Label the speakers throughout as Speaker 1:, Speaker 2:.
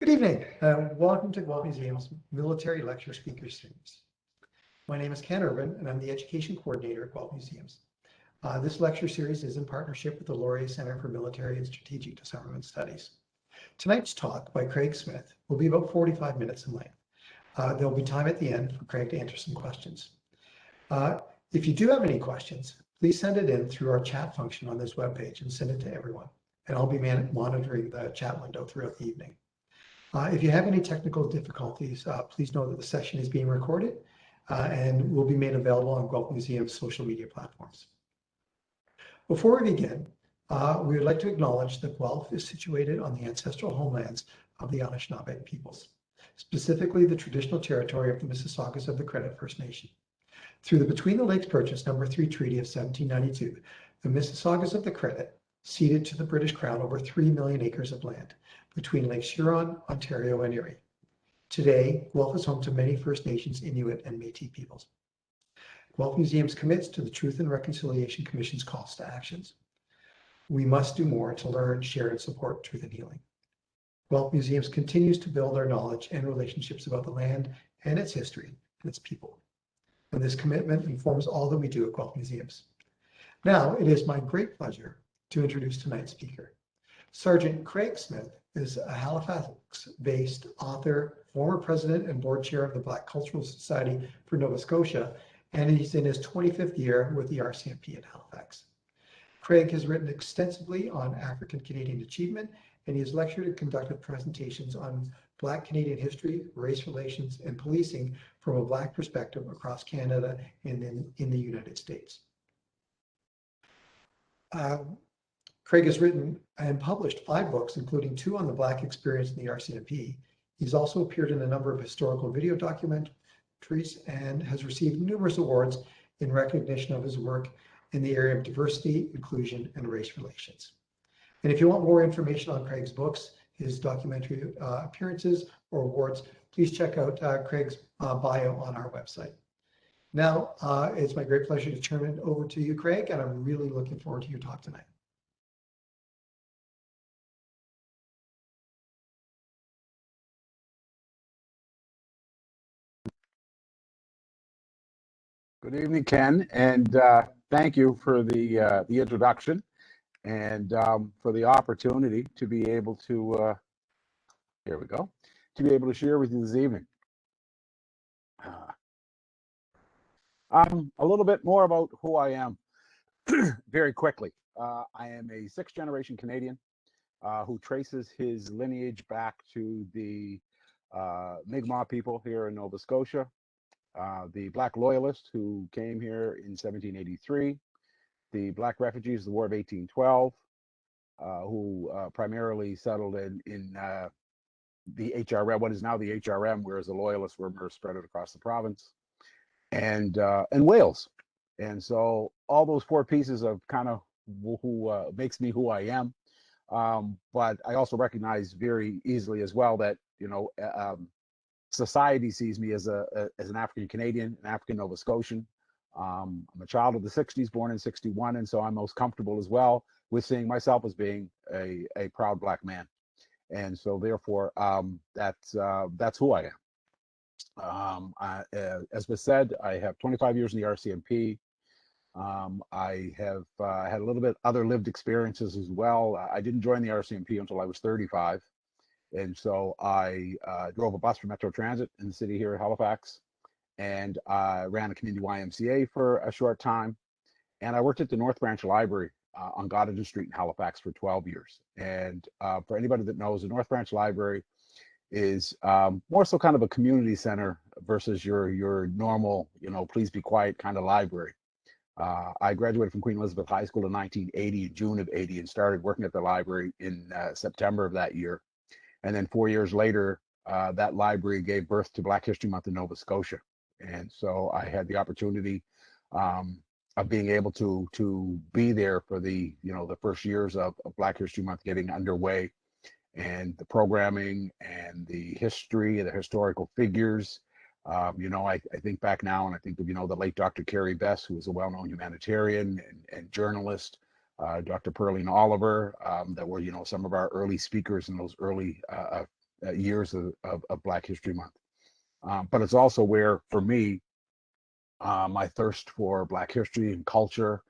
Speaker 1: Good evening. Welcome to Guelph Museum's Military Lecture Speaker Series. My name is Ken Urban, and I'm the Education Coordinator at Guelph Museums. This lecture series is in partnership with the Laurier Center for Military and Strategic Disarmament Studies. Tonight's talk by Craig Smith will be about 45 minutes in length. There'll be time at the end for Craig to answer some questions. If you do have any questions, please send it in through our chat function on this webpage and send it to everyone. And I'll be monitoring the chat window throughout the evening. If you have any technical difficulties, please know that the session is being recorded and will be made available on Guelph Museum's social media platforms. Before we begin, we would like to acknowledge that Guelph is situated on the ancestral homelands of the Anishinaabe peoples, specifically the traditional territory of the Mississaugas of the Credit First Nation. Through the Between the Lakes Purchase No. 3 Treaty of 1792, the Mississaugas of the Credit ceded to the British Crown over 3 million acres of land between Lakes Huron, Ontario, and Erie. Today, Guelph is home to many First Nations, Inuit, and Métis peoples. Guelph Museums commits to the Truth and Reconciliation Commission's calls to actions. We must do more to learn, share, and support truth and healing. Guelph Museums continues to build our knowledge and relationships about the land and its history and its people. And this commitment informs all that we do at Guelph Museums. Now, it is my great pleasure to introduce tonight's speaker. Sergeant Craig Smith is a Halifax-based author, former president and board chair of the Black Cultural Society for Nova Scotia, and he's in his 25th year with the RCMP in Halifax. Craig has written extensively on African Canadian achievement, and he has lectured and conducted presentations on Black Canadian history, race relations, and policing from a Black perspective across Canada and in the United States. Craig has written and published 5 books, including 2 on the Black experience in the RCMP. He's also appeared in a number of historical video documentaries and has received numerous awards in recognition of his work in the area of diversity, inclusion, and race relations. And if you want more information on Craig's books, his documentary appearances, or awards, please check out Craig's bio on our website. Now, it's my great pleasure to turn it over to you, Craig, and I'm really looking forward to your talk tonight.
Speaker 2: Good evening, Ken, and thank you for the introduction and for the opportunity to be able to, here we go, to be able to share with you this evening. A little bit more about who I am very quickly. I am a 6th-generation Canadian who traces his lineage back to the Mi'kmaq people here in Nova Scotia. The Black Loyalists who came here in 1783, the Black refugees of the War of 1812, who primarily settled in the HRM, what is now the HRM, whereas the Loyalists were spread across the province, and Wales. And so all those 4 pieces of kind of who makes me who I am. But I also recognize very easily as well that, you know, society sees me as an African Canadian, an African Nova Scotian. I'm a child of the 60s, born in 61, and so I'm most comfortable as well with seeing myself as being a proud Black man. And so therefore, that's who I am. As was said, I have 25 years in the RCMP. I have had a little bit other lived experiences as well. I didn't join the RCMP until I was 35. And so I drove a bus for Metro Transit in the city here at Halifax, and I ran a community YMCA for a short time. And I worked at the North Branch Library on Goddard Street in Halifax for 12 years. And for anybody that knows, the North Branch Library is more so kind of a community center versus your normal, you know, please be quiet kind of library. I graduated from Queen Elizabeth High School in 1980, June of 80, and started working at the library in September of that year. And then 4 years later, that library gave birth to Black History Month in Nova Scotia. And so I had the opportunity of being able to be there for the first years of Black History Month getting underway, and the programming and the history and the historical figures. I think back now, and I think of, the late Dr. Carrie Bess, who was a well-known humanitarian and journalist, Dr. Pearline Oliver, that were, some of our early speakers in those early years of Black History Month. But it's also where, for me, my thirst for Black history and culture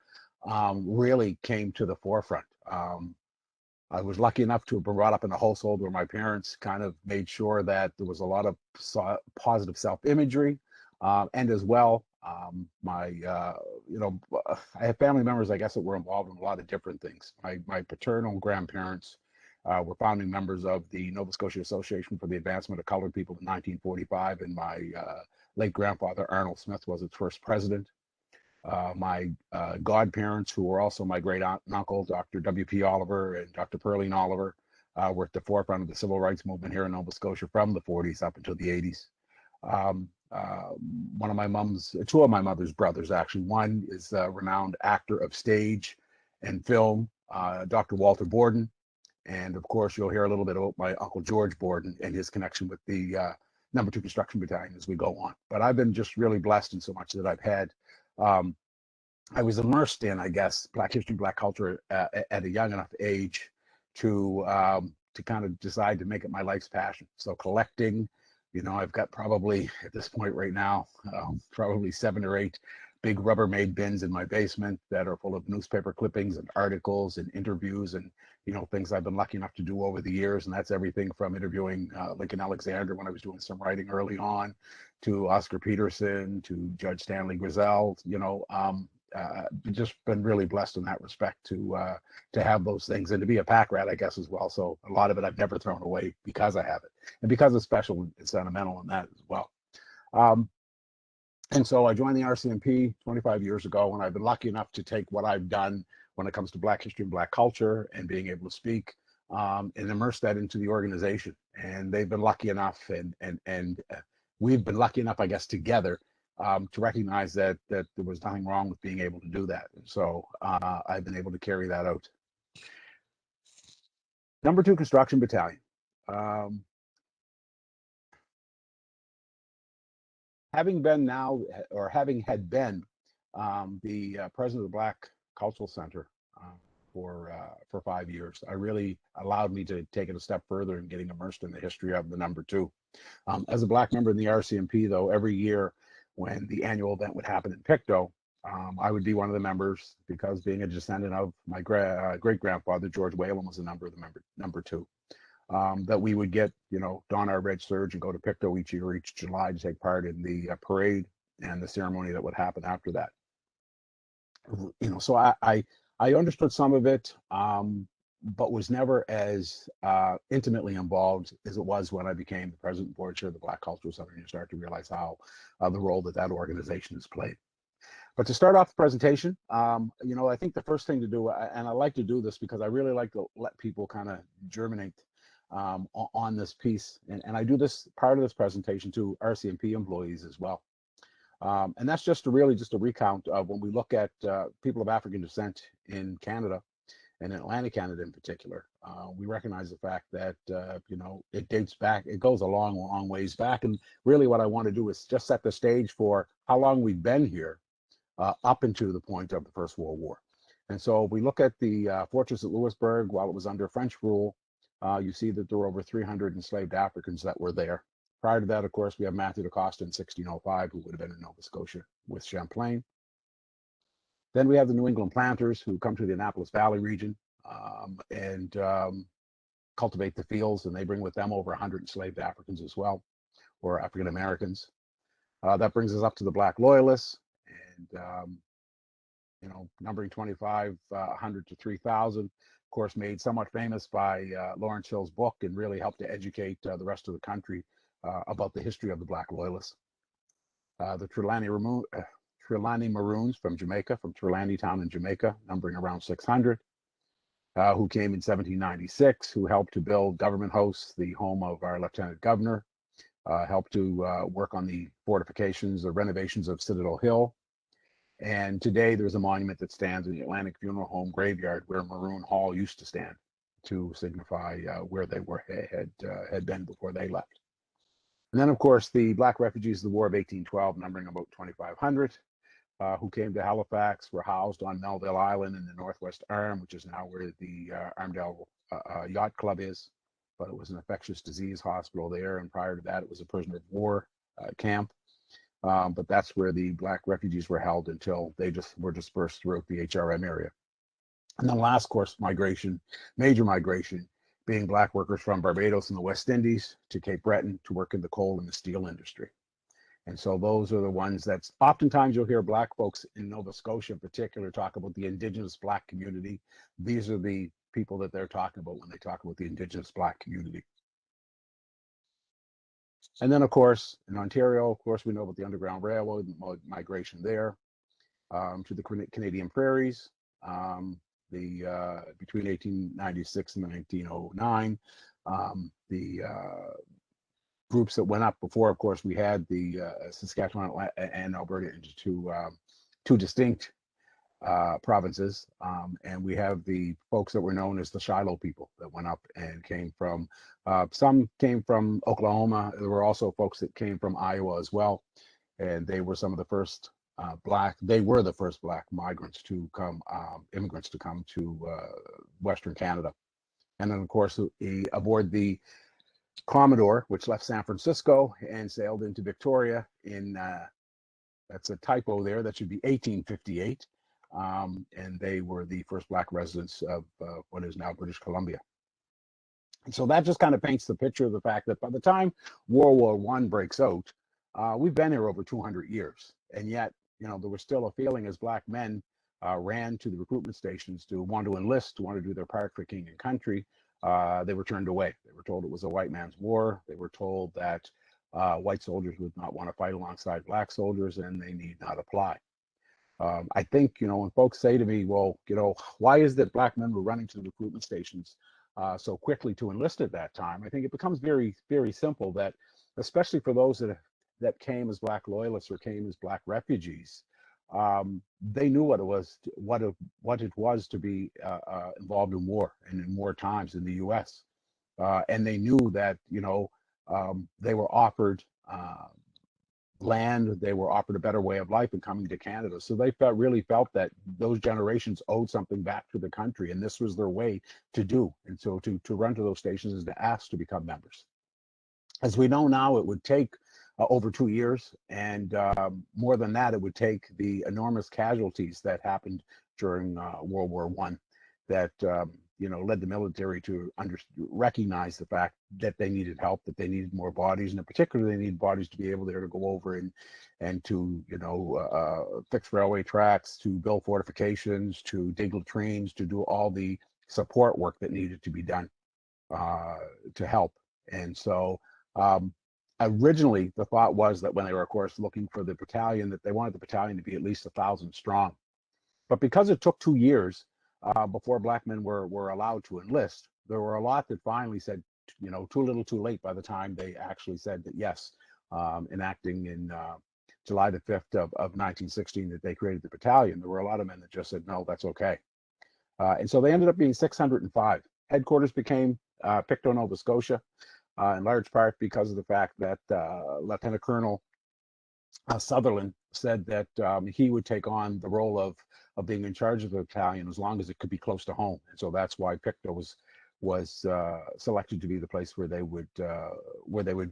Speaker 2: really came to the forefront. I was lucky enough to have been brought up in a household where my parents kind of made sure that there was a lot of positive self-imagery, and as well, I have family members, I guess, that were involved in a lot of different things. My paternal grandparents were founding members of the Nova Scotia Association for the Advancement of Colored People in 1945, and my late grandfather, Arnold Smith, was its first president. My godparents, who were also my great aunt and uncle, Dr. W.P. Oliver and Dr. Pearline Oliver, were at the forefront of the civil rights movement here in Nova Scotia from the 40s up until the 80s. Two of my mother's brothers, actually. One is a renowned actor of stage and film, Dr. Walter Borden. And of course, you'll hear a little bit about my Uncle George Borden and his connection with the number 2 Construction Battalion as we go on. But I've been just really blessed in so much that I've had. I was immersed in, I guess, Black history, Black culture at a young enough age to kind of decide to make it my life's passion. So collecting, I've got probably at this point right now, probably 7 or 8 big Rubbermaid bins in my basement that are full of newspaper clippings and articles and interviews and, things I've been lucky enough to do over the years. And that's everything from interviewing Lincoln Alexander when I was doing some writing early on, to Oscar Peterson, to Judge Stanley Grisell, just been really blessed in that respect to have those things and to be a pack rat, I guess, as well. So a lot of it I've never thrown away because I have it and because it's special and sentimental in that as well. And so I joined the RCMP 25 years ago, and I've been lucky enough to take what I've done when it comes to Black history and Black culture and being able to speak and immerse that into the organization. And they've been lucky enough, and we've been lucky enough, I guess, together to recognize that there was nothing wrong with being able to do that. And so I've been able to carry that out. Number 2 Construction Battalion. Having been had been the president of the Black Cultural Center for 5 years, I really allowed me to take it a step further in getting immersed in the history of the number 2. As a Black member in the RCMP, though, every year when the annual event would happen in Pictou, I would be one of the members because, being a descendant of my great grandfather, George Whalen, was a member of the number 2. That we would get, don our red serge and go to Pictou each year, each July, to take part in the parade and the ceremony that would happen after that. So I understood some of it, but was never as intimately involved as it was when I became the president and board chair of the Black Cultural Center, and you start to realize how the role that organization has played. But to start off the presentation, I think the first thing to do, and I like to do this because I really like to let people kind of germinate on this piece, and I do this part of this presentation to RCMP employees as well. And that's just a recount of when we look at people of African descent in Canada, and in Atlantic Canada in particular. We recognize the fact that, it dates back, it goes a long, long ways back. And really what I want to do is just set the stage for how long we've been here up into the point of the First World War. And so if we look at the fortress at Louisbourg while it was under French rule, you see that there were over 300 enslaved Africans that were there. Prior to that, of course, we have Matthew da Costa in 1605, who would have been in Nova Scotia with Champlain. Then we have the New England planters who come to the Annapolis Valley region and cultivate the fields, and they bring with them over 100 enslaved Africans as well, or African Americans. That brings us up to the Black Loyalists, and numbering 2,500 to 3,000, of course, made somewhat famous by Lawrence Hill's book, and really helped to educate the rest of the country about the history of the Black Loyalists. The Trelawney Maroons from Jamaica, from Trelawney Town in Jamaica, numbering around 600, who came in 1796, who helped to build Government House, the home of our Lieutenant Governor, helped to work on the fortifications, the renovations of Citadel Hill. And today there's a monument that stands in the Atlantic Funeral Home graveyard where Maroon Hall used to stand, to signify where they had been before they left. And then, of course, the Black refugees of the War of 1812, numbering about 2,500, who came to Halifax, were housed on Melville Island in the Northwest Arm, which is now where the Armdale Yacht Club is. but it was an infectious disease hospital there. And prior to that, it was a prisoner of war camp. But that's where the Black refugees were held until they just were dispersed throughout the HRM area. And the last course migration, major migration, being Black workers from Barbados and the West Indies to Cape Breton to work in the coal and the steel industry. And so those are the ones that's oftentimes you'll hear Black folks in Nova Scotia in particular talk about the Indigenous Black community. These are the people that they're talking about when they talk about the Indigenous Black community. And then, of course, in Ontario, of course, we know about the Underground Railroad, migration there to the Canadian prairies, between 1896 and 1909. The groups that went up before, of course, we had the Saskatchewan and Alberta into two distinct provinces, and we have the folks that were known as the Shiloh people that went up and came from, some came from Oklahoma. There were also folks that came from Iowa as well, and they were some of the first they were the first Black migrants to come, immigrants to come to Western Canada. And then, of course, aboard the Commodore, which left San Francisco and sailed into Victoria in, that's a typo there, that should be 1858. And they were the first Black residents of what is now British Columbia. And so that just kind of paints the picture of the fact that by the time World War I breaks out, we've been here over 200 years. And yet, you know, there was still a feeling as Black men ran to the recruitment stations to want to enlist, to want to do their part for king and country, they were turned away. They were told it was a white man's war. They were told that white soldiers would not want to fight alongside Black soldiers and they need not apply. I think, you know, when folks say to me, well, you know, why is that Black men were running to the recruitment stations so quickly to enlist at that time? I think it becomes very, very simple that, especially for those that came as Black loyalists or came as Black refugees, they knew what it was to be involved in war and in war times in the U.S. And they knew that, you know, they were offered land, they were offered a better way of life in coming to Canada. So they really felt that those generations owed something back to the country, and this was their way to do. And so to run to those stations is to ask to become members. As we know now, it would take over 2 years, and more than that, it would take the enormous casualties that happened during World War I that you know, led the military to recognize the fact that they needed help, that they needed more bodies, and in particular, they needed bodies to be able there to go over and to, you know, fix railway tracks, to build fortifications, to dig latrines, to do all the support work that needed to be done to help. And so originally the thought was that when they were, of course, looking for the battalion, that they wanted the battalion to be at least 1,000 strong. But because it took 2 years before Black men were allowed to enlist, there were a lot that finally said, you know, too little too late by the time they actually said that yes, enacting in July the 5th of 1916 that they created the battalion. There were a lot of men that just said, no, that's okay. And so they ended up being 605. Headquarters became Pictou, Nova Scotia, in large part because of the fact that Lieutenant Colonel Sutherland said that he would take on the role of being in charge of the battalion as long as it could be close to home. And so that's why Pictou was selected to be the place where they would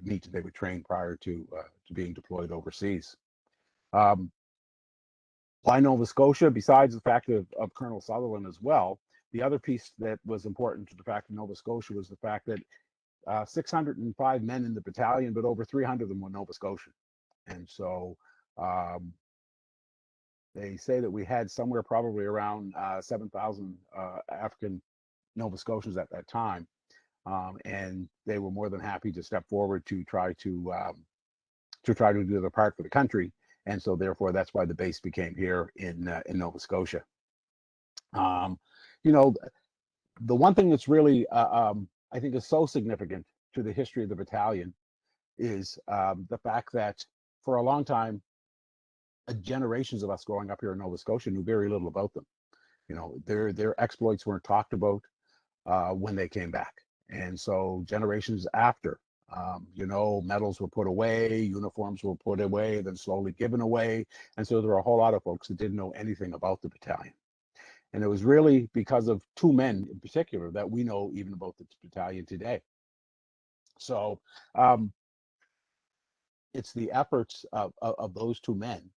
Speaker 2: meet, they would train prior to being deployed overseas. Why Nova Scotia? Besides the fact of Colonel Sutherland as well, the other piece that was important to the fact of Nova Scotia was the fact that 605 men in the battalion, but over 300 of them were Nova Scotian. And so they say that we had somewhere probably around 7,000 African Nova Scotians at that time. And they were more than happy to step forward to try to do their part for the country. And so therefore, that's why the base became here in Nova Scotia. You know, the one thing that's really, I think is so significant to the history of the battalion is the fact that for a long time, generations of us growing up here in Nova Scotia knew very little about them. You know, their exploits weren't talked about when they came back. And so generations after, you know, medals were put away, uniforms were put away, then slowly given away. And so there were a whole lot of folks that didn't know anything about the battalion. And it was really because of two men in particular that we know even about the battalion today. So it's the efforts of those two men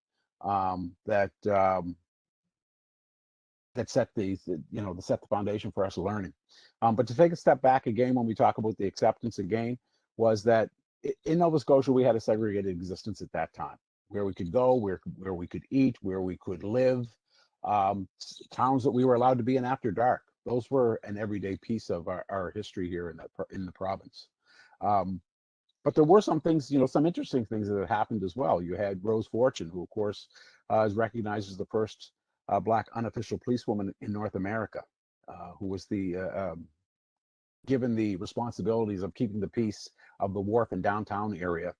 Speaker 2: that that set set the foundation for us learning. But to take a step back again, when we talk about the acceptance again, was that in Nova Scotia we had a segregated existence at that time, where we could go, where we could eat, where we could live, towns that we were allowed to be in after dark. Those were an everyday piece of our history here in the province. But there were some things, some interesting things that had happened as well. You had Rose Fortune, who of course is recognized as the first Black unofficial policewoman in North America, who was given the responsibilities of keeping the peace of the wharf and downtown area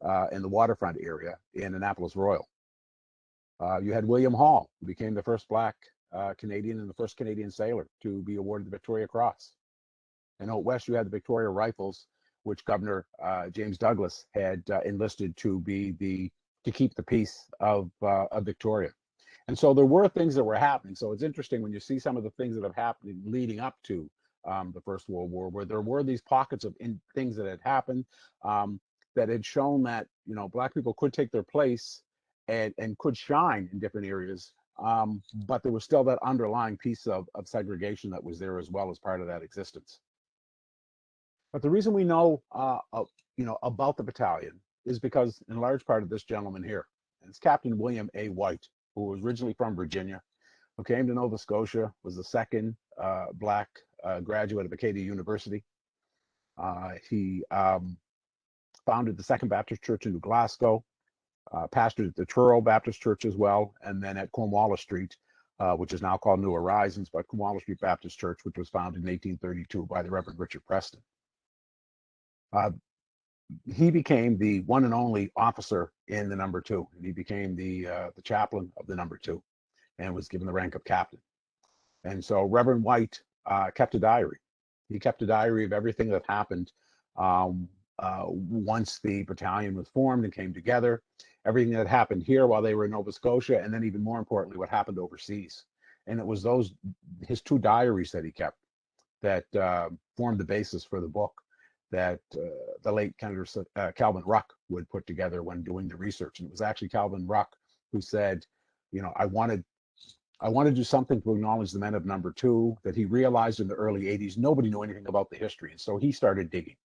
Speaker 2: and the waterfront area in Annapolis Royal. You had William Hall, who became the first Black Canadian and the first Canadian sailor to be awarded the Victoria Cross. And out west, you had the Victoria Rifles, which Governor James Douglas had enlisted to keep the peace of Victoria. And so there were things that were happening. So it's interesting when you see some of the things that have happened leading up to the First World War, where there were these pockets of things that had happened that had shown that Black people could take their place and could shine in different areas. But there was still that underlying piece of segregation that was there as well as part of that existence. But the reason we know, about the battalion is because, in large part, of this gentleman here. And it's Captain William A. White, who was originally from Virginia, who came to Nova Scotia, was the second Black graduate of Acadia University. He founded the Second Baptist Church in New Glasgow, pastored at the Truro Baptist Church as well, and then at Cornwallis Street, which is now called New Horizons, but Cornwallis Street Baptist Church, which was founded in 1832 by the Reverend Richard Preston. He became the one and only officer in the number 2, and he became the chaplain of the number 2, and was given the rank of captain. And so Reverend White kept a diary. He kept a diary of everything that happened once the battalion was formed and came together, everything that happened here while they were in Nova Scotia, and then even more importantly, what happened overseas. And it was his 2 diaries that he kept that formed the basis for the book that the late Calvin Ruck would put together when doing the research. And it was actually Calvin Ruck who said, I want to do something to acknowledge the men of number 2, that he realized in the early 80s, nobody knew anything about the history. And so he started digging.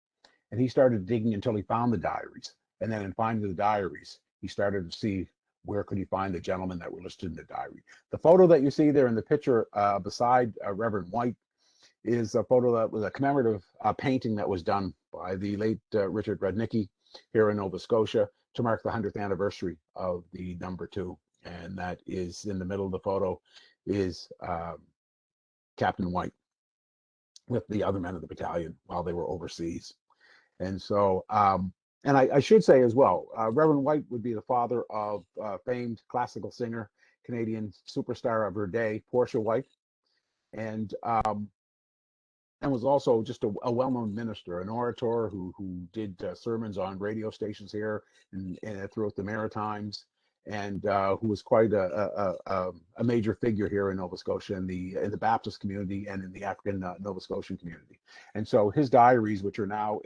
Speaker 2: And he started digging until he found the diaries. And then in finding the diaries, he started to see where could he find the gentlemen that were listed in the diary. The photo that you see there in the picture beside Reverend White is a photo that was a commemorative painting that was done by the late Richard Rudnicki here in Nova Scotia to mark the 100th anniversary of the number 2. And that is in the middle of the photo is Captain White with the other men of the battalion while they were overseas. And so, and I should say as well, Reverend White would be the father of famed classical singer, Canadian superstar of her day, Portia White, and was also just a well-known minister, an orator who did sermons on radio stations here and throughout the Maritimes, and who was quite a major figure here in Nova Scotia in the Baptist community and in the African Nova Scotian community. And so his diaries, which are now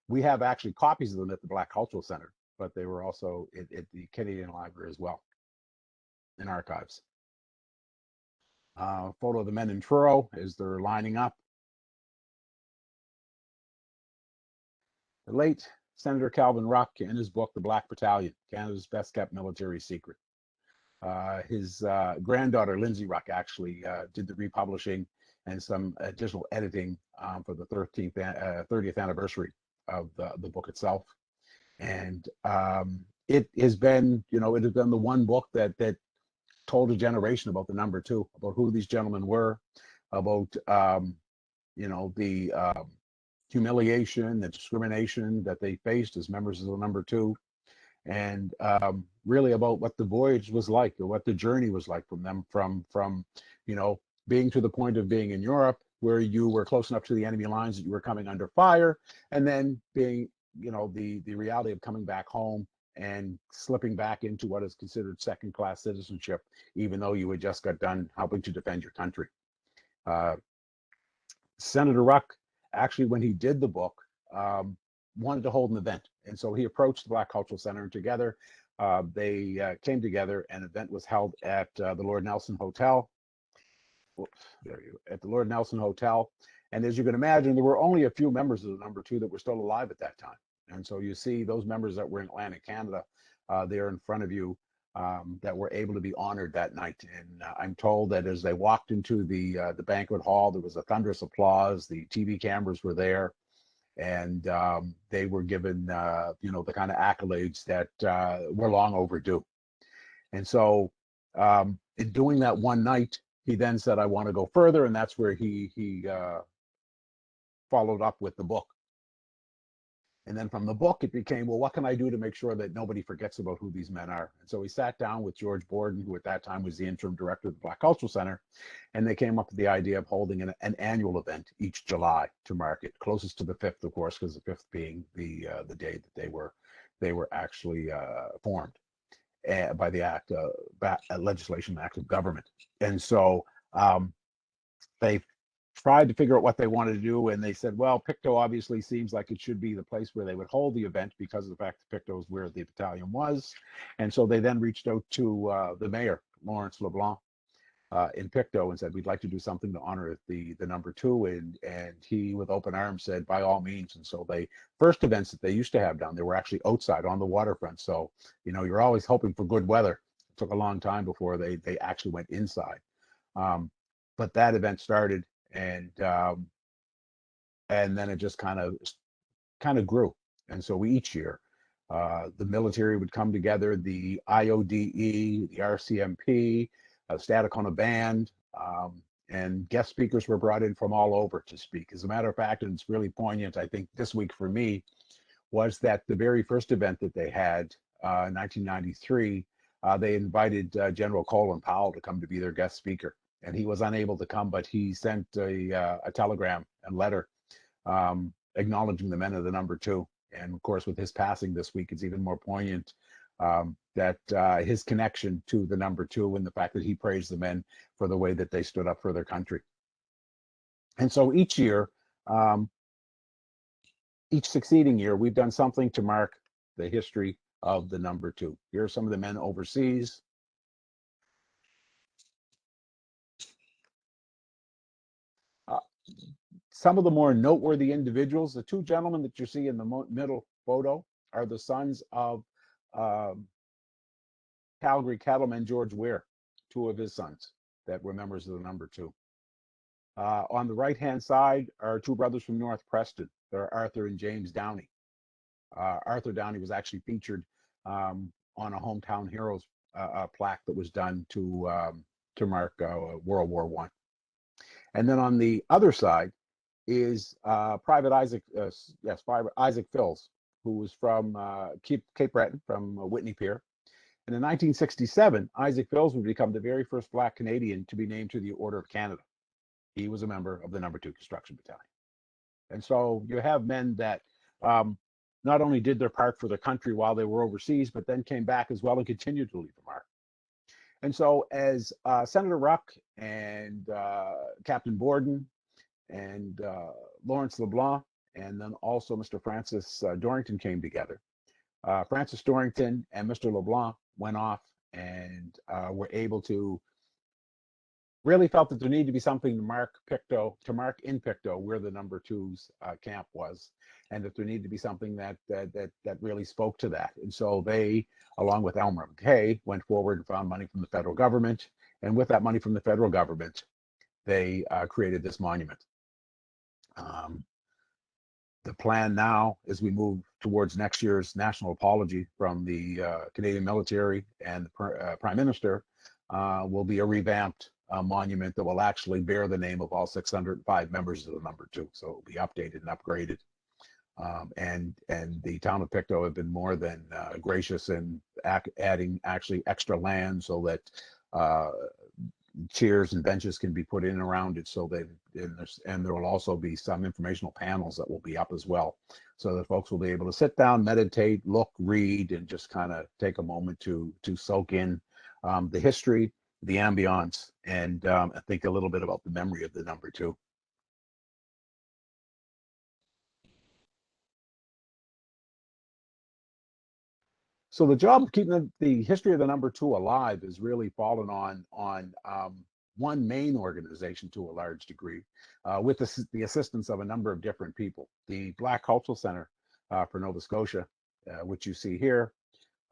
Speaker 2: we have actually copies of them at the Black Cultural Center, but they were also at the Canadian Library as well in archives. Photo of the men in Truro as they're lining up. The late Senator Calvin Ruck, in his book, The Black Battalion, Canada's Best Kept Military Secret. His granddaughter, Lindsay Ruck, actually did the republishing and some additional editing for the 30th anniversary of the book itself. And it has been, it has been the one book that told a generation about the number 2, about who these gentlemen were, about the humiliation, the discrimination that they faced as members of the number 2, and really about what the voyage was like, or what the journey was like from them, from being to the point of being in Europe, where you were close enough to the enemy lines that you were coming under fire, and then being the reality of coming back home and slipping back into what is considered second-class citizenship, even though you had just got done helping to defend your country. Senator Ruck actually, when he did the book, wanted to hold an event. And so he approached the Black Cultural Center, and together they came together. An event was held at the Lord Nelson Hotel. At the Lord Nelson Hotel. And as you can imagine, there were only a few members of the number 2 that were still alive at that time. And so you see those members that were in Atlantic Canada there in front of you that were able to be honored that night. And I'm told that as they walked into the banquet hall, there was a thunderous applause. The TV cameras were there, and they were given, the kind of accolades that were long overdue. And so in doing that one night, he then said, I want to go further. And that's where he followed up with the book. And then from the book, it became, well, what can I do to make sure that nobody forgets about who these men are? And so he sat down with George Borden, who at that time was the interim director of the Black Cultural Center. And they came up with the idea of holding an annual event each July to mark it, closest to the 5th, of course, because the 5th being the day that they were actually formed by the legislation act of government. And so they tried to figure out what they wanted to do, and they said, well, Pictou obviously seems like it should be the place where they would hold the event because of the fact that Pictou is where the battalion was. And so they then reached out to the mayor, Lawrence LeBlanc, in Pictou, and said, we'd like to do something to honor the number 2. And he, with open arms, said, by all means. And so they first events that they used to have down there were actually outside on the waterfront. So, you're always hoping for good weather. It took a long time before they actually went inside. But that event started, and then it just kind of grew. And so each year, the military would come together, the IODE, the RCMP, Stadacona Band, and guest speakers were brought in from all over to speak. As a matter of fact, and it's really poignant, I think, this week for me, was that the very first event that they had in 1993, they invited General Colin Powell to come to be their guest speaker. And he was unable to come, but he sent a telegram and letter acknowledging the men of the number 2. And of course, with his passing this week, it's even more poignant that his connection to the number 2 and the fact that he praised the men for the way that they stood up for their country. And so each year, each succeeding year, we've done something to mark the history of the number 2. Here are some of the men overseas. Some of the more noteworthy individuals, the 2 gentlemen that you see in the middle photo are the sons of Calgary cattleman George Weir, 2 of his sons that were members of the number 2. On the right-hand side are 2 brothers from North Preston. They're Arthur and James Downey. Arthur Downey was actually featured on a Hometown Heroes plaque that was done to mark World War I. And then on the other side is Private Isaac, Private Isaac Phils, who was from Cape Breton, from Whitney Pier. And in 1967, Isaac Phils would become the very first Black Canadian to be named to the Order of Canada. He was a member of the number 2 Construction Battalion. And so you have men that not only did their part for their country while they were overseas, but then came back as well and continued to leave a mark. And so as Senator Ruck and Captain Borden and Lawrence LeBlanc, and then also Mr. Francis Dorrington came together, Francis Dorrington and Mr. LeBlanc went off and were able to really felt that there needed to be something to mark Pictou, to mark in Pictou where the number 2's camp was, and that there needed to be something that really spoke to that. And so they, along with Elmer McKay, went forward and found money from the federal government. And with that money from the federal government, they created this monument. The plan now, as we move towards next year's national apology from the Canadian military and the Prime Minister, will be a revamped monument that will actually bear the name of all 605 members of the number 2. So it will be updated and upgraded. And the town of Pictou have been more than gracious in adding actually extra land so that chairs and benches can be put in and around it, so that and there will also be some informational panels that will be up as well, so that folks will be able to sit down, meditate, look, read, and just kind of take a moment to soak in the history, the ambiance, and I think a little bit about the memory of the number 2. So the job of keeping the history of the number 2 alive has really fallen on one main organization to a large degree, with the assistance of a number of different people. The Black Cultural Center for Nova Scotia, which you see here,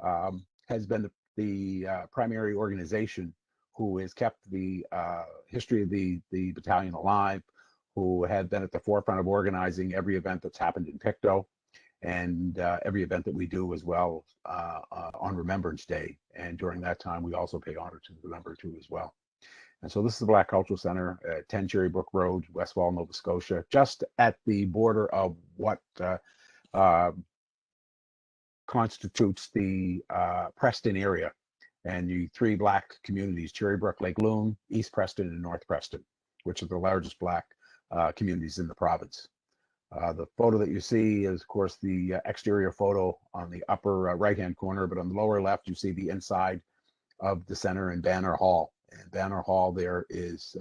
Speaker 2: has been the primary organization who has kept the history of the battalion alive, who had been at the forefront of organizing every event that's happened in Pictou, and every event that we do as well on Remembrance Day. And during that time, we also pay honor to the number 2 as well. And so this is the Black Cultural Center at 10 Cherrybrook Road, Westfall, Nova Scotia, just at the border of what constitutes the Preston area, and the 3 Black communities: Cherrybrook, Lake Loon, East Preston, and North Preston, which are the largest Black communities in the province. The photo that you see is, of course, the exterior photo on the upper right-hand corner, but on the lower left, you see the inside of the center and Banner Hall. And Banner Hall, there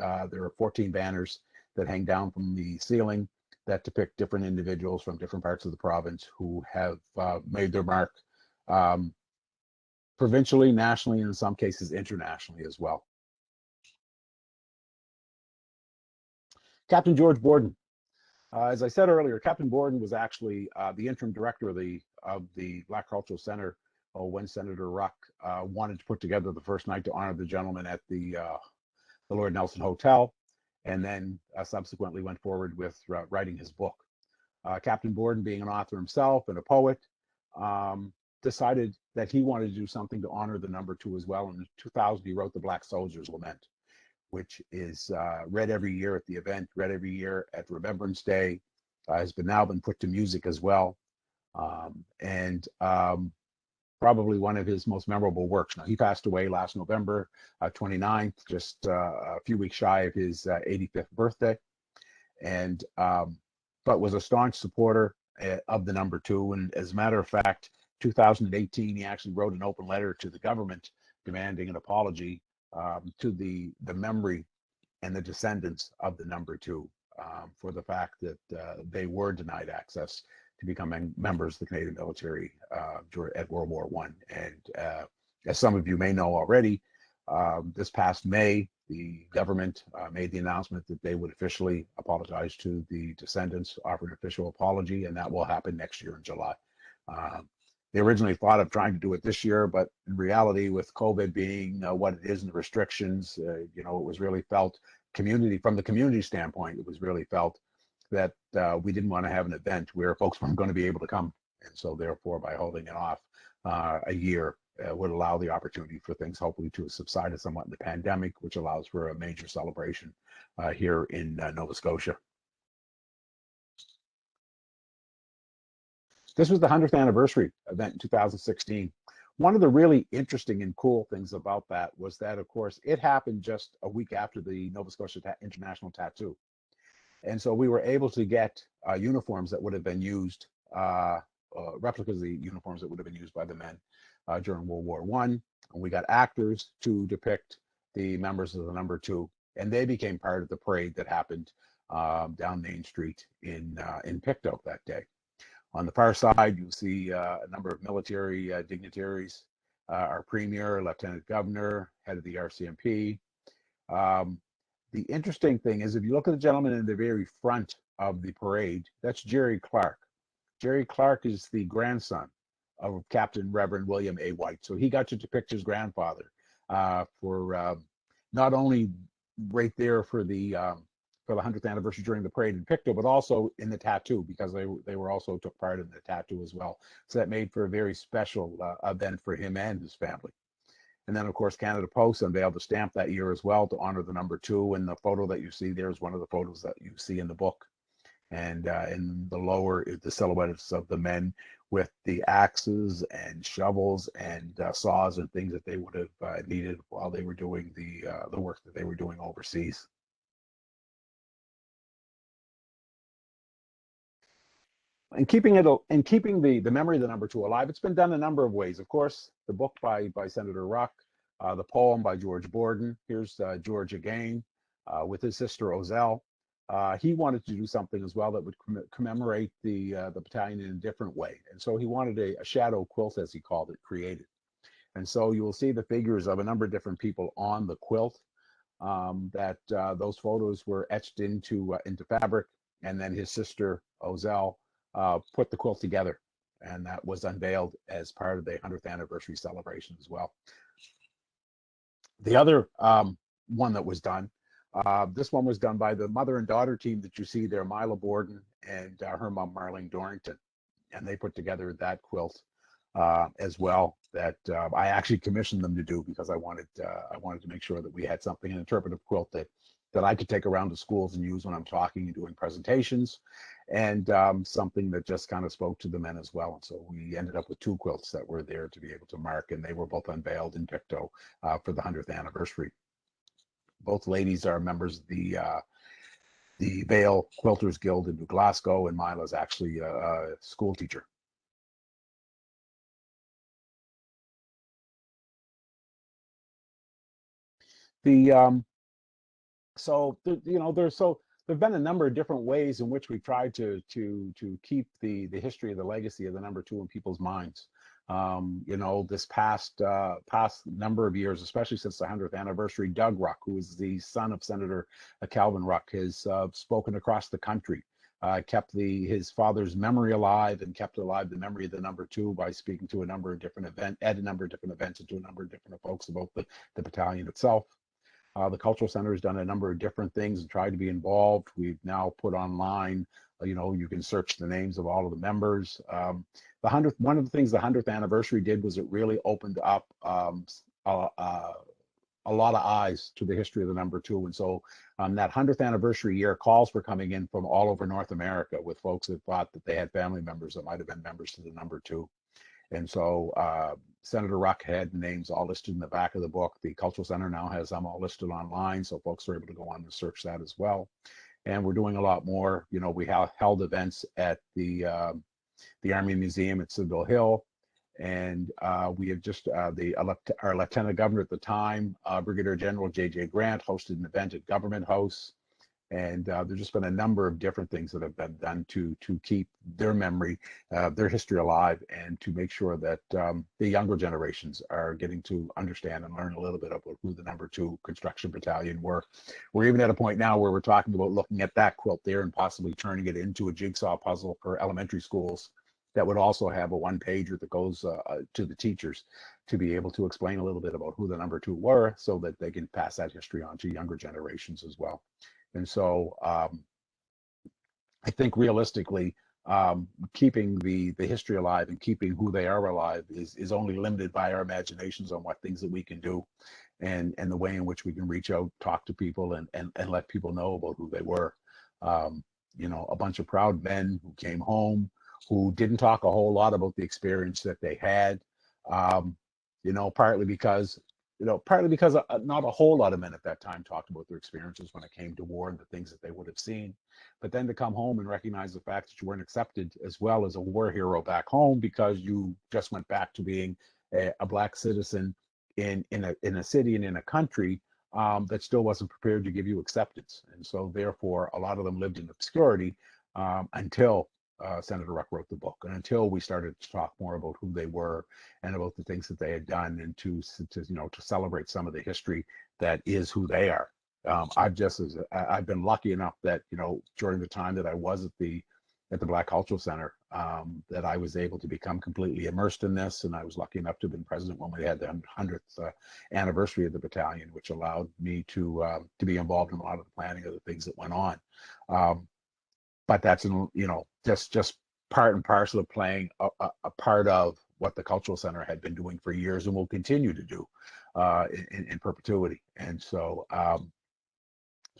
Speaker 2: are 14 banners that hang down from the ceiling that depict different individuals from different parts of the province who have made their mark provincially, nationally, and in some cases internationally as well. Captain George Borden. As I said earlier, Captain Borden was actually the interim director of the Black Cultural Center when Senator Ruck wanted to put together the first night to honor the gentleman at the Lord Nelson Hotel, and then subsequently went forward with writing his book. Captain Borden, being an author himself and a poet, decided that he wanted to do something to honor the number 2 as well. In 2000, he wrote the Black Soldier's Lament, which is read every year at the event, read every year at Remembrance Day, has now been put to music as well, and probably one of his most memorable works. Now, he passed away last November 29th, just a few weeks shy of his 85th birthday, and but was a staunch supporter of the number 2. And as a matter of fact, 2018, he actually wrote an open letter to the government demanding an apology to the memory and the descendants of the number 2 for the fact that they were denied access to becoming members of the Canadian military at World War I. And as some of you may know already, this past May, the government made the announcement that they would officially apologize to the descendants, offer an official apology, and that will happen next year in July. They originally thought of trying to do it this year, but in reality, with COVID being what it is and the restrictions, it was really felt from the community standpoint, it was really felt that we didn't want to have an event where folks weren't going to be able to come. And so therefore, by holding it off a year would allow the opportunity for things hopefully to have subsided somewhat in the pandemic, which allows for a major celebration here in Nova Scotia. This was the 100th anniversary event in 2016. One of the really interesting and cool things about that was that, of course, it happened just a week after the Nova Scotia International Tattoo. And so we were able to get uniforms that would have been used, replicas of the uniforms that would have been used by the men during World War I. And we got actors to depict the members of the number 2, and they became part of the parade that happened down Main Street in Pictou that day. On the far side, you'll see a number of military dignitaries, our Premier, Lieutenant Governor, head of the RCMP. The interesting thing is, if you look at the gentleman in the very front of the parade, that's Jerry Clark. Jerry Clark is the grandson of Captain Reverend William A. White. So he got to depict his grandfather for not only right there for the 100th anniversary during the parade in Pictou, but also in the tattoo, because they were also took part in the tattoo as well. So that made for a very special event for him and his family. And then, of course, Canada Post unveiled a stamp that year as well to honor the number 2. And the photo that you see there is one of the photos that you see in the book. And in the lower is the silhouettes of the men with the axes and shovels and saws and things that they would have needed while they were doing the work that they were doing overseas. And keeping the memory of the number 2 alive, it's been done a number of ways. Of course, the book by Senator Ruck, the poem by George Borden. Here's George again with his sister Ozelle. he wanted to do something as well that would commemorate the battalion in a different way. And so he wanted a shadow quilt, as he called it, created. And so you will see the figures of a number of different people on the quilt. Those photos were etched into fabric, and then his sister Ozell put the quilt together, and that was unveiled as part of the 100th anniversary celebration as well. The other one that was done, this one was done by the mother and daughter team that you see there, Mila Borden and her mom Marlene Dorrington, and they put together that quilt as well, that I actually commissioned them to do, because I wanted to make sure that we had something, an interpretive quilt that I could take around to schools and use when I'm talking and doing presentations, and something that just kind of spoke to the men as well. And so we ended up with 2 quilts that were there to be able to mark, and they were both unveiled in picto for the 100th anniversary. Both ladies are members of the Vale Quilters Guild in New Glasgow, and Mila's actually a school teacher. There've been a number of different ways in which we tried to keep the history of the legacy of the number 2 in people's minds. This past number of years, especially since the 100th anniversary, Doug Ruck, who is the son of Senator Calvin Ruck, has spoken across the country, kept his father's memory alive, and kept alive the memory of the number 2 by speaking to a number of different events, and to a number of different folks about the battalion itself. The Cultural Center has done a number of different things and tried to be involved. We've now put online, you can search the names of all of the members. One of the things the 100th anniversary did was it really opened up a lot of eyes to the history of the number 2. And so that 100th anniversary year, calls were coming in from all over North America with folks that thought that they had family members that might have been members to the number 2. And so Senator Ruck had names all listed in the back of the book. The Cultural Center now has them all listed online, so folks are able to go on and search that as well. And we're doing a lot more. We have held events at the Army Museum at Citadel Hill, and we have just our Lieutenant Governor at the time, Brigadier General J.J. Grant, hosted an event at Government House. And there's just been a number of different things that have been done to keep their memory, their history alive, and to make sure that the younger generations are getting to understand and learn a little bit about who the number 2 Construction Battalion were. We're even at a point now where we're talking about looking at that quilt there and possibly turning it into a jigsaw puzzle for elementary schools that would also have a 1-pager that goes to the teachers to be able to explain a little bit about who the number 2 were, so that they can pass that history on to younger generations as well. And so I think realistically, keeping the history alive and keeping who they are alive is only limited by our imaginations on what things that we can do, and the way in which we can reach out, talk to people, and let people know about who they were. A bunch of proud men who came home, who didn't talk a whole lot about the experience that they had, partly because not a whole lot of men at that time talked about their experiences when it came to war and the things that they would have seen. But then to come home and recognize the fact that you weren't accepted as well as a war hero back home because you just went back to being a Black citizen in a city and in a country that still wasn't prepared to give you acceptance. And so therefore, a lot of them lived in obscurity until Senator Ruck wrote the book, and until we started to talk more about who they were and about the things that they had done, and to celebrate some of the history that is who they are. I've been lucky enough that during the time that I was at the Black Cultural Center, that I was able to become completely immersed in this, and I was lucky enough to have been president when we had the 100th anniversary of the battalion, which allowed me to be involved in a lot of the planning of the things that went on. But that's just part and parcel of playing a part of what the Cultural Center had been doing for years and will continue to do in perpetuity. And so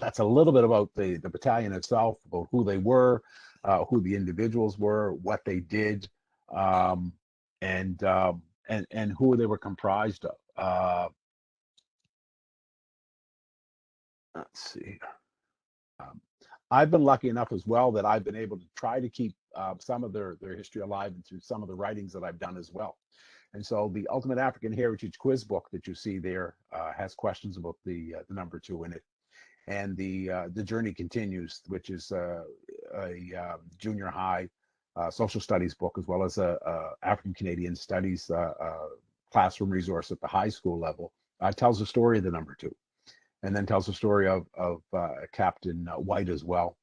Speaker 2: that's a little bit about the battalion itself, about who they were, who the individuals were, what they did, and who they were comprised of. Let's see. I've been lucky enough as well that I've been able to try to keep some of their history alive and through some of the writings that I've done as well. And so the Ultimate African Heritage Quiz book that you see there has questions about the number 2 in it. and the journey continues, which is a junior high social studies book, as well as a African Canadian studies classroom resource at the high school level. Tells the story of the number 2, and then tells the story of Captain White as well,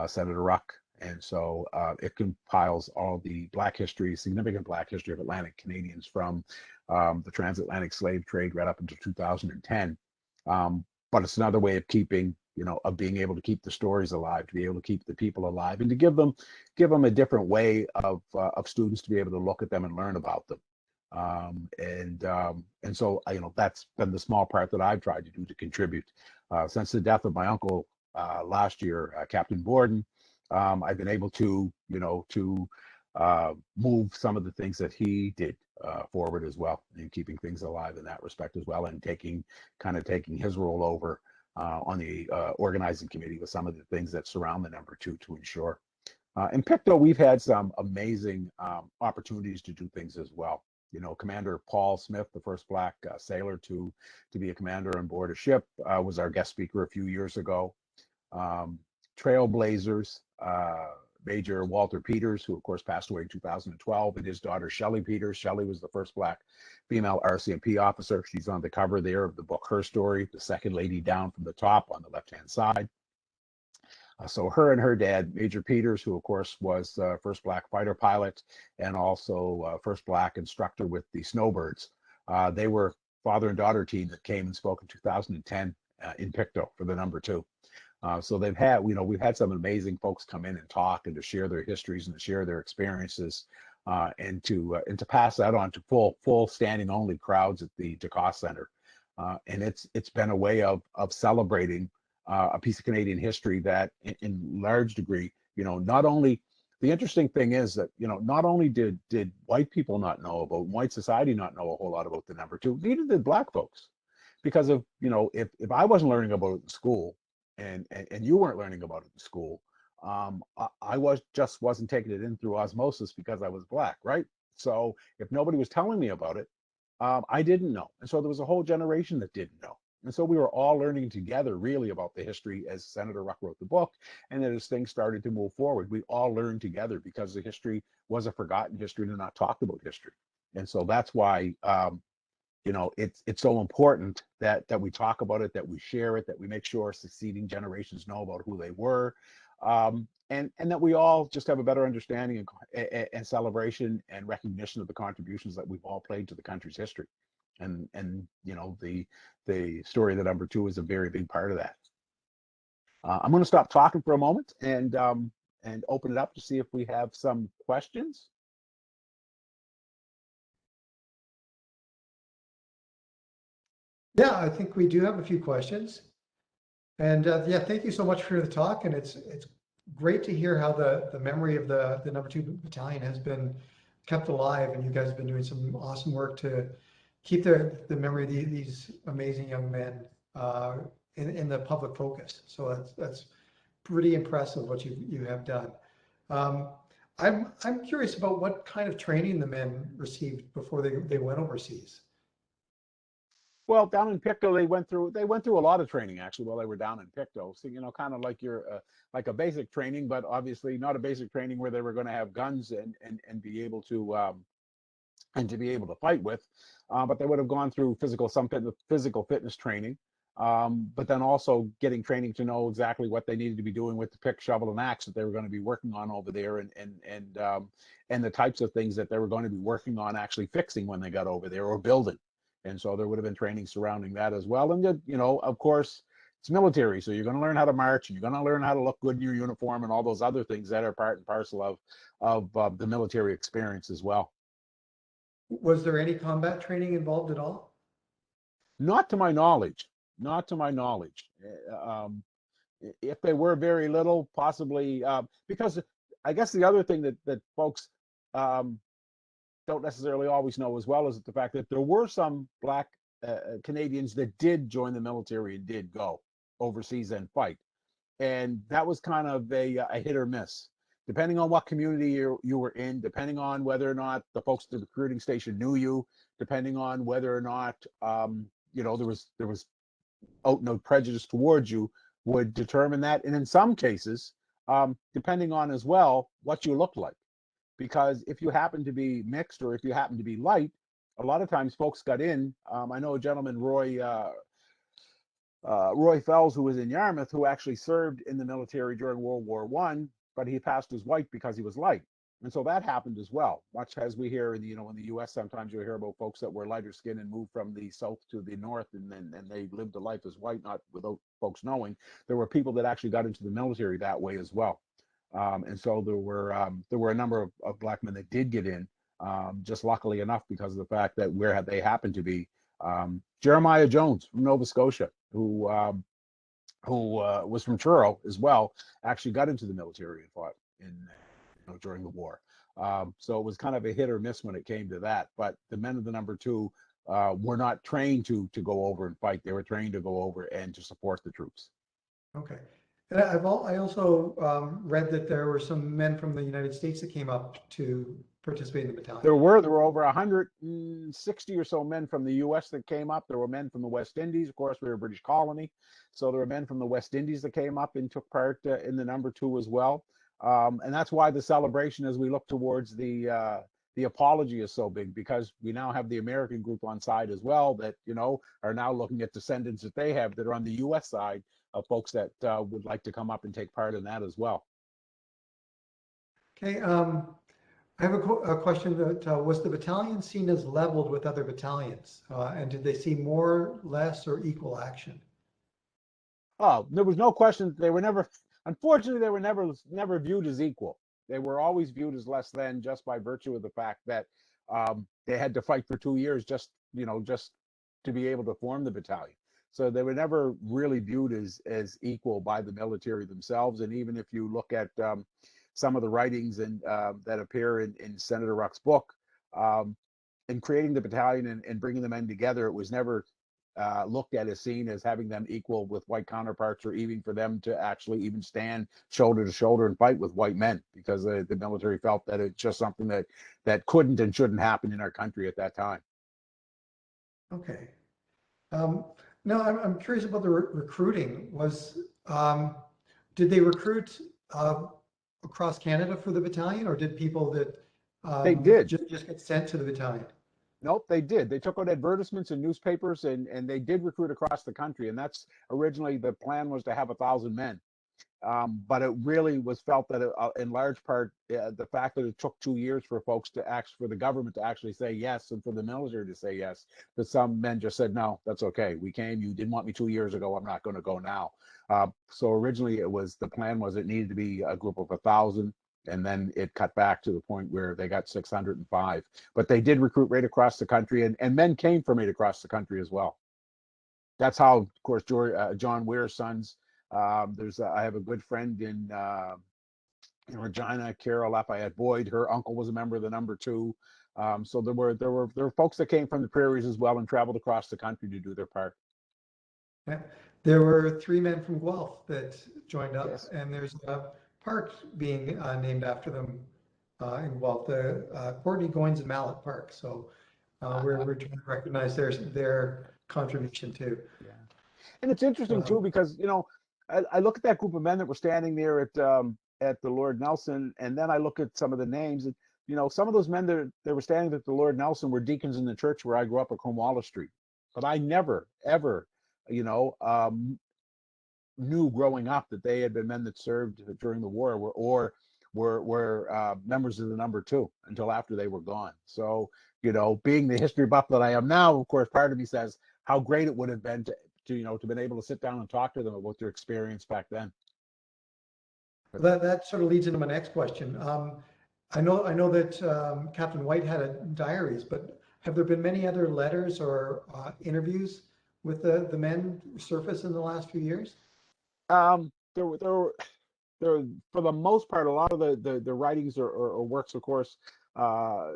Speaker 2: Senator Ruck. And so it compiles all the Black history, significant Black history of Atlantic Canadians from the transatlantic slave trade right up until 2010. But it's another way of keeping, of being able to keep the stories alive, to be able to keep the people alive, and to give them a different way of students to be able to look at them and learn about them. And so that's been the small part that I've tried to do to contribute. Since the death of my uncle last year, Captain Borden, I've been able to move some of the things that he did forward as well, and keeping things alive in that respect as well, and taking his role over on the organizing committee with some of the things that surround the number 2 to ensure. In Pictou, we've had some amazing opportunities to do things as well. Commander Paul Smith, the first Black sailor to be a commander on board a ship, was our guest speaker a few years ago. Trailblazers, Major Walter Peters, who of course passed away in 2012, and his daughter Shelley Peters. Shelley was the first Black female RCMP officer. She's on the cover there of the book Her Story, the second lady down from the top on the left-hand side. So her and her dad, Major Peters, who of course was first Black fighter pilot and also first Black instructor with the Snowbirds. They were father and daughter team that came and spoke in 2010 in Pictou for the number 2. So we've had some amazing folks come in and talk and to share their histories and to share their experiences, and to pass that on to full standing only crowds at the DeCoste Center. And it's been a way of celebrating a piece of Canadian history that in large degree, not only, the interesting thing is that, not only did white people not know about, white society not know a whole lot about the number 2, neither did Black folks. Because of, if I wasn't learning about it in school, and you weren't learning about it in school, I wasn't taking it in through osmosis because I was Black, right? So if nobody was telling me about it, I didn't know. And so there was a whole generation that didn't know. And so we were all learning together really about the history as Senator Ruck wrote the book. And then as things started to move forward, we all learned together because the history was a forgotten history and not talked about history. And so that's why, it's so important that we talk about it, that we share it, that we make sure succeeding generations know about who they were, and that we all just have a better understanding and celebration and recognition of the contributions that we've all played to the country's history. And the story of the number 2 is a very big part of that. I'm going to stop talking for a moment and open it up to see if we have some questions.
Speaker 1: Yeah, I think we do have a few questions. And yeah, thank you so much for the talk. And it's great to hear how the memory of the number 2 battalion has been kept alive. And you guys have been doing some awesome work to keep the memory of these amazing young men in the public focus. So that's pretty impressive what you have done. I'm curious about what kind of training the men received before they went overseas.
Speaker 2: Well, down in Pictou, they went through a lot of training actually while they were down in Pictou. So kind of like like a basic training, but obviously not a basic training where they were going to have guns and be able to fight with. But they would have gone through physical fitness training, but then also getting training to know exactly what they needed to be doing with the pick, shovel, and axe that they were going to be working on over there, and the types of things that they were going to be working on actually fixing when they got over there or building. And so there would have been training surrounding that as well. And of course, it's military, so you're going to learn how to march, and you're going to learn how to look good in your uniform, and all those other things that are part and parcel of the military experience as well.
Speaker 1: Was there any combat training involved at all?
Speaker 2: Not to my knowledge. If they were very little, possibly, because I guess the other thing that folks don't necessarily always know as well is the fact that there were some Black Canadians that did join the military and did go overseas and fight. And that was kind of a hit or miss, depending on what community you were in, depending on whether or not the folks at the recruiting station knew you, depending on whether or not there was out and out prejudice towards you. would determine that. And in some cases, depending on as well what you look like. Because if you happen to be mixed or if you happen to be light, a lot of times folks got in. I know a gentleman, Roy Fells, who was in Yarmouth, who actually served in the military during World War I, but he passed as white because he was light. And so that happened as well. Much as we hear, in the U.S., sometimes you hear about folks that were lighter skinned and moved from the south to the north, and they lived a life as white, not without folks knowing. There were people that actually got into the military that way as well. And so there were a number of black men that did get in, just luckily enough because of the fact that where they happened to be. Jeremiah Jones from Nova Scotia, who was from Truro as well, actually got into the military and fought during the war. So it was kind of a hit or miss when it came to that. But the men of the number 2 were not trained to go over and fight. They were trained to go over and to support the troops.
Speaker 1: Okay. And I also read that there were some men from the United States that came up to participate in the battalion.
Speaker 2: There were over 160 or so men from the U.S. that came up. There were men from the West Indies. Of course, we were a British colony. So there were men from the West Indies that came up and took part in the number 2 as well. And that's why the celebration, as we look towards the apology, is so big, because we now have the American group on side as well that, are now looking at descendants that they have that are on the U.S. side of folks that would like to come up and take part in that as well.
Speaker 1: Okay. I have a question that was the battalion seen as leveled with other battalions, and did they see more, less, or equal action?
Speaker 2: Oh, there was no question. They were never, unfortunately, they were never viewed as equal. They were always viewed as less than, just by virtue of the fact that they had to fight for 2 years just to be able to form the battalion. So they were never really viewed as equal by the military themselves. And even if you look at some of the writings that appear in Senator Ruck's book, in creating the battalion and bringing the men together, it was never looked at as seen as having them equal with white counterparts, or even for them to actually even stand shoulder to shoulder and fight with white men, because the military felt that it's just something that couldn't and shouldn't happen in our country at that time.
Speaker 1: Okay. Now I'm curious about the recruiting. Did they recruit across Canada for the battalion, or did people that
Speaker 2: They did.
Speaker 1: just get sent to the battalion?
Speaker 2: Nope, they did. They took out advertisements in newspapers, and they did recruit across the country. And that's originally the plan, was to have 1,000 men. But it really was felt that in large part, the fact that it took 2 years for folks for the government to actually say yes, and for the military to say yes, that some men just said, no, that's okay. We came, you didn't want me 2 years ago, I'm not going to go now. So originally the plan was it needed to be a group of 1,000. And then it cut back to the point where they got 605. But they did recruit right across the country, and men came from right across the country as well. That's how, of course, John Weir's sons. I have a good friend in Regina, Carol Lafayette Boyd. Her uncle was a member of the number 2. So there were folks that came from the prairies as well and traveled across the country to do their part.
Speaker 1: Yeah. There were 3 men from Guelph that joined up,
Speaker 2: Yes.
Speaker 1: and there's a park being named after them in Guelph, the Courtney Goins and Mallet Park. So we're trying to recognize their contribution too.
Speaker 2: Yeah. And it's interesting too, because I look at that group of men that were standing there at the Lord Nelson, and then I look at some of the names, and some of those men that were standing at the Lord Nelson were deacons in the church where I grew up at Cornwallis Street. But I never ever knew growing up that they had been men that served during the war, or were members of the number 2 until after they were gone. So being the history buff that I am now, of course, part of me says how great it would have been to been able to sit down and talk to them about their experience back then.
Speaker 1: That sort of leads into my next question. I know that Captain White had diaries, but have there been many other letters or interviews with the men surface in the last few years?
Speaker 2: There were, for the most part, a lot of the writings or works, of course.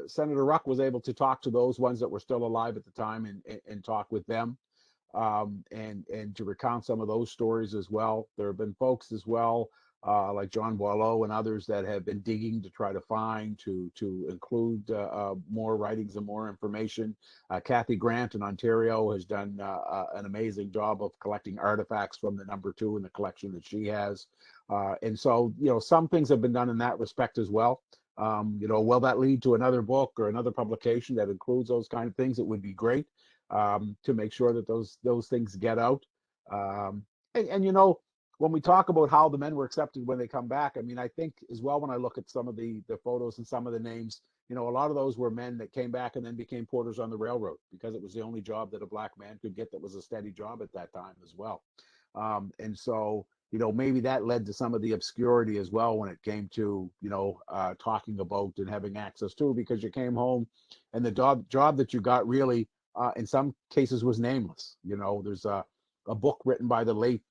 Speaker 2: Senator Ruck was able to talk to those ones that were still alive at the time and talk with them, and to recount some of those stories as well. There have been folks as well like John Boileau and others that have been digging to try to find, to include more writings and more information. Kathy Grant in Ontario has done an amazing job of collecting artifacts from the #2 in the collection that she has. And so, some things have been done in that respect as well. Will that lead to another book or another publication that includes those kind of things? It would be great to make sure that those things get out. And when we talk about how the men were accepted when they come back, I mean, I think as well, when I look at some of the photos and some of the names, a lot of those were men that came back and then became porters on the railroad because it was the only job that a black man could get that was a steady job at that time as well. And so, maybe that led to some of the obscurity as well when it came to, talking about and having access to, because you came home and the job that you got really, in some cases was nameless. There's a book written by the late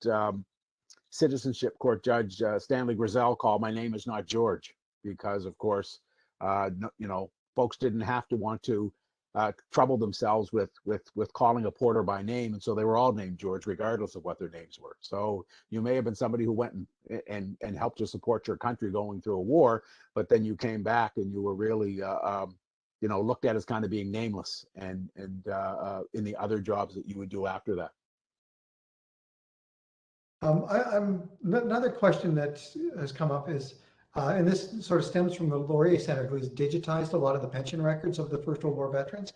Speaker 2: Citizenship Court Judge Stanley Grizel called "My Name Is Not George," because, of course, folks didn't have to want to trouble themselves with calling a porter by name, and so they were all named George, regardless of what their names were. So you may have been somebody who went and helped to support your country going through a war, but then you came back and you were really looked at as kind of being nameless and in the other jobs that you would do after that.
Speaker 1: Another question that has come up is, and this sort of stems from the Laurier Center, who has digitized a lot of the pension records of the First World War veterans.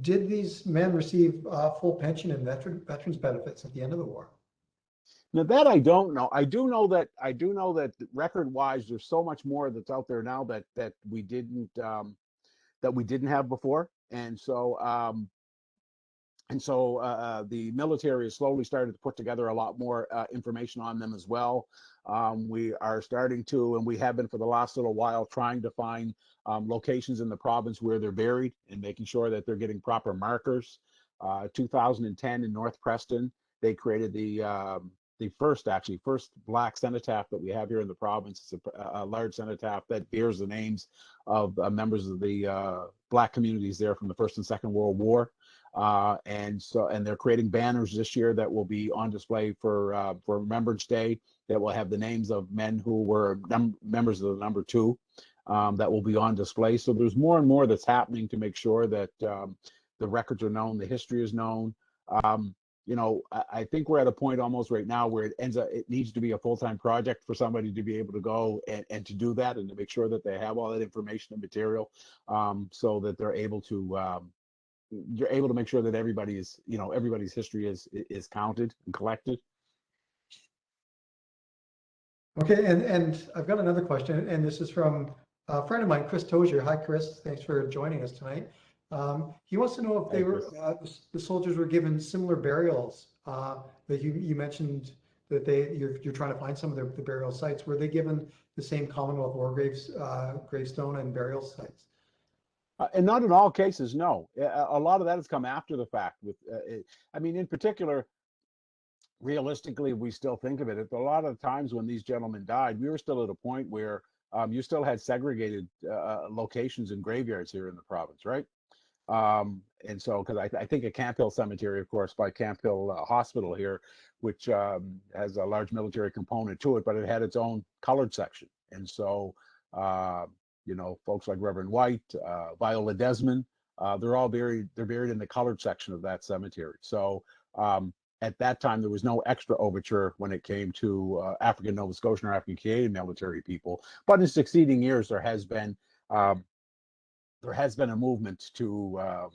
Speaker 1: Did these men receive full pension and veterans benefits at the end of the war?
Speaker 2: Now that I don't know. I do know that record-wise, there's so much more that's out there now that we didn't have before, and so the military has slowly started to put together a lot more information on them as well. We are starting to, and we have been for the last little while, trying to find locations in the province where they're buried and making sure that they're getting proper markers. 2010 in North Preston, they created the first black cenotaph that we have here in the province. It's a large cenotaph that bears the names of members of the black communities there from the First and Second World War. And they're creating banners this year that will be on display for Remembrance Day, that will have the names of men who were members of the #2 that will be on display. So there's more and more that's happening to make sure that the records are known, the history is known. I think we're at a point almost right now where it needs to be a full-time project for somebody to be able to go and to do that, and to make sure that they have all that information and material, so that they're able to you're able to make sure that everybody's history is counted and collected.
Speaker 1: Okay, and I've got another question, and this is from a friend of mine, Chris Tozier. Hi, Chris. Thanks for joining us tonight. He wants to know if the soldiers were given similar burials that you mentioned that you're trying to find some of the burial sites. Were they given the same Commonwealth War gravestone and burial sites?
Speaker 2: And not in all cases, no. A lot of that has come after the fact. In particular, realistically, we still think of it. A lot of times when these gentlemen died, we were still at a point where you still had segregated locations and graveyards here in the province, right? And so, because I think at Camp Hill Cemetery, of course, by Camp Hill Hospital here, which has a large military component to it, but it had its own colored section. And so, folks like Reverend White, Viola Desmond, they're buried in the colored section of that cemetery. So at that time, there was no extra overture when it came to African Nova Scotian or African Canadian military people. But in succeeding years, there has been a movement to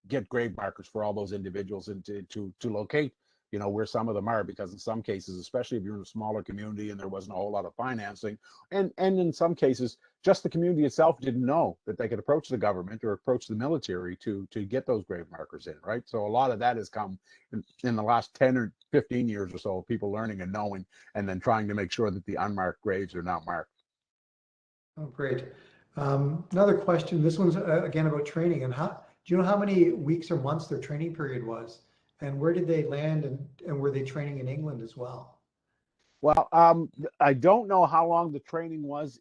Speaker 2: get grave markers for all those individuals and to locate, where some of them are, because in some cases, especially if you're in a smaller community and there wasn't a whole lot of financing, and in some cases, just the community itself didn't know that they could approach the government or approach the military to get those grave markers in, right? So a lot of that has come in the last 10 or 15 years or so, of people learning and knowing, and then trying to make sure that the unmarked graves are now marked.
Speaker 1: Oh, great. Another question. This one's again about training. And do you know how many weeks or months their training period was? And where did they land? And were they training in England as well?
Speaker 2: Well, I don't know how long the training was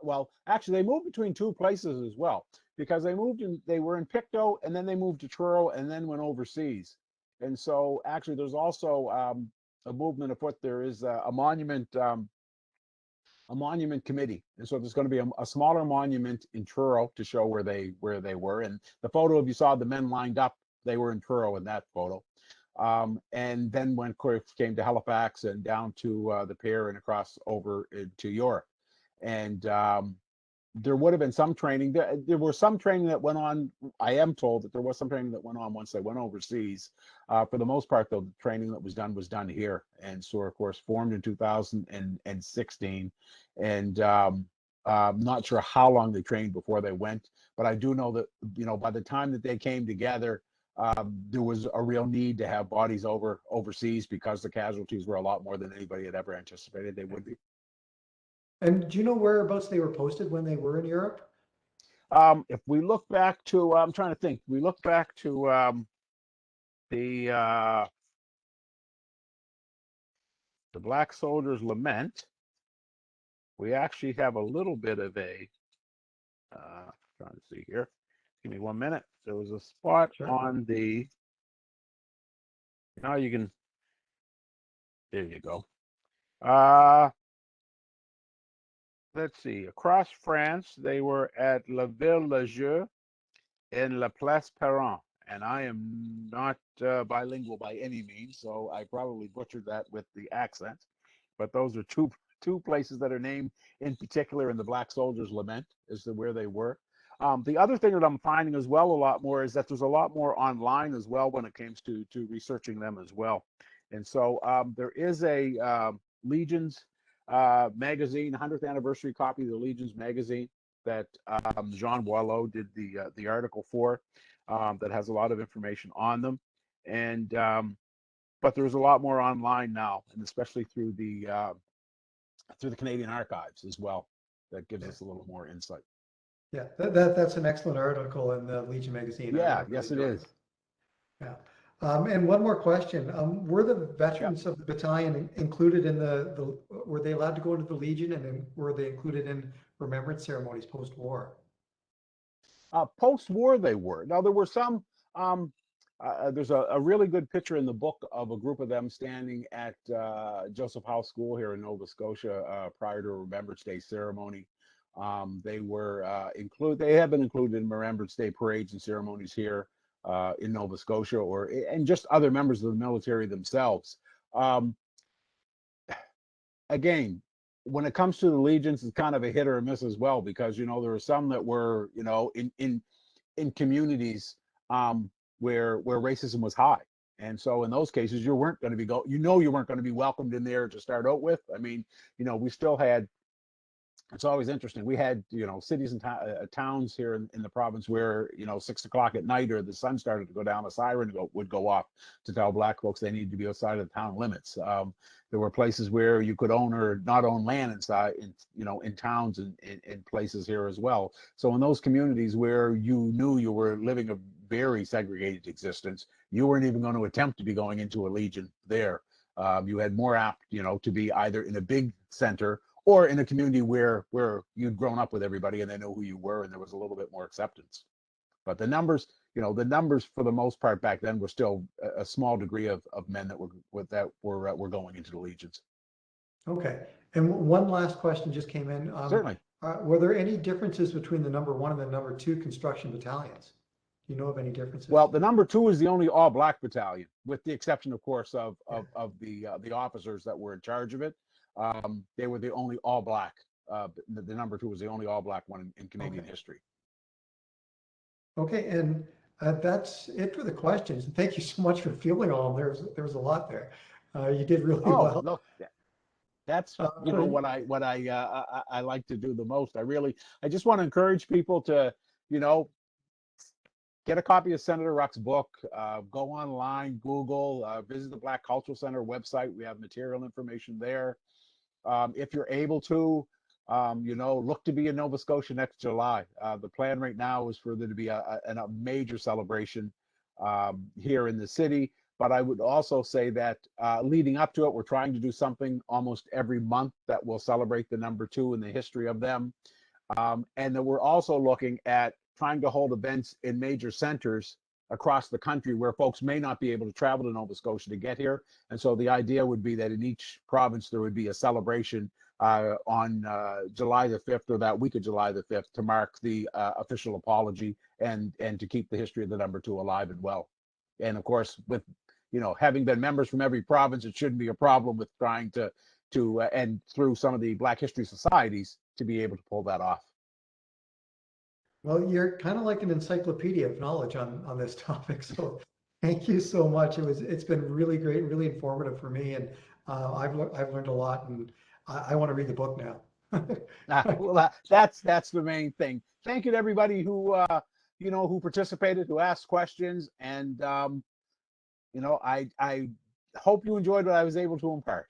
Speaker 2: well, actually, they moved between two places as well, because they were in Pictou, and then they moved to Truro, and then went overseas. And so, actually, there's also a movement afoot. There is a monument a monument committee. And so there's going to be a smaller monument in Truro to show where they were. And the photo, if you saw the men lined up, they were in Truro in that photo. And then when Quilts came to Halifax and down to the pier and across over to York. And there would have been some training. There was some training that went on. I am told that there was some training that went on once they went overseas. For the most part, though, the training that was done here. And so, of course, formed in 2016. And I'm not sure how long they trained before they went. But I do know that, you know, by the time that they came together, there was a real need to have bodies overseas because the casualties were a lot more than anybody had ever anticipated they would be.
Speaker 1: And do you know whereabouts they were posted when they were in Europe?
Speaker 2: If we look back to, I'm trying to think, we look back to the Black Soldiers Lament. We actually have a little bit of a, trying to see here. Give me 1 minute. There was a spot on the, now you can, there you go. Let's see, across France, they were at La Ville-le-Jeu and La Place Perron. And I am not bilingual by any means, so I probably butchered that with the accent. But those are two places that are named in particular in the Black Soldiers Lament as to where they were. The other thing that I'm finding as well a lot more is that there's a lot more online as well when it comes to researching them as well. And so there is a Legions magazine, 100th anniversary copy of the Legions magazine that Jean Boileau did the article for, that has a lot of information on them. And but there's a lot more online now, and especially through the Canadian archives as well, that gives us a little more insight.
Speaker 1: Yeah, that's an excellent article in the Legion magazine.
Speaker 2: Yeah, yes, it is.
Speaker 1: Yeah. And one more question. Were the veterans of the battalion included in were they allowed to go into the Legion, and then were they included in remembrance ceremonies post-war?
Speaker 2: Post-war they were. Now there were some, there's a really good picture in the book of a group of them standing at Joseph Howe School here in Nova Scotia prior to a Remembrance Day ceremony. They were they have been included in Remembrance Day parades and ceremonies here in Nova Scotia, and just other members of the military themselves. Again, when it comes to the Legions, it's kind of a hit or a miss as well, because, you know, there were some that were, you know, in communities where racism was high. And so in those cases, you weren't going to be you weren't going to be welcomed in there to start out with. I mean, you know, we still had, it's always interesting. We had, you know, cities and towns here in the province where, you know, 6 o'clock at night or the sun started to go down, a siren would go off to tell Black folks they needed to be outside of the town limits. There were places where you could own or not own land inside, in towns and in places here as well. So in those communities where you knew you were living a very segregated existence, you weren't even going to attempt to be going into a Legion there. You had more apt, you know, to be either in a big center or in a community where you'd grown up with everybody and they know who you were, and there was a little bit more acceptance. But the numbers, you know, the numbers for the most part back then were still a small degree of men that were going into the Legions.
Speaker 1: Okay, and one last question just came in.
Speaker 2: Certainly.
Speaker 1: Were there any differences between the number 1 and the number 2 construction battalions? Do you know of any differences?
Speaker 2: Well, the number 2 is the only all-Black battalion, with the exception, of course, of the officers that were in charge of it. They were the only all-Black. The number 2 was the only all-Black one in Canadian history.
Speaker 1: Okay, and that's it for the questions. Thank you so much for fielding all of them. There was a lot there. You did really well.
Speaker 2: Look, that's you know what I like to do the most. I just want to encourage people to, you know, get a copy of Senator Ruck's book. Go online, Google, visit the Black Cultural Center website. We have material information there. If you're able to, you know, look to be in Nova Scotia next July. The plan right now is for there to be a major celebration here in the city. But I would also say that leading up to it, we're trying to do something almost every month that will celebrate the number 2 in the history of them. And then we're also looking at trying to hold events in major centers across the country where folks may not be able to travel to Nova Scotia to get here. And so the idea would be that in each province, there would be a celebration on July the 5th, or that week of July the 5th, to mark the official apology and to keep the history of the number 2 alive and well. And of course, with having been members from every province, it shouldn't be a problem with trying to and through some of the Black History societies to be able to pull that off.
Speaker 1: Well, you're kind of like an encyclopedia of knowledge on this topic. So thank you so much. It's been really great, really informative for me, and I've learned a lot, and I want to read the book now.
Speaker 2: Well, that's the main thing. Thank you to everybody who who participated, who asked questions, and I hope you enjoyed what I was able to impart.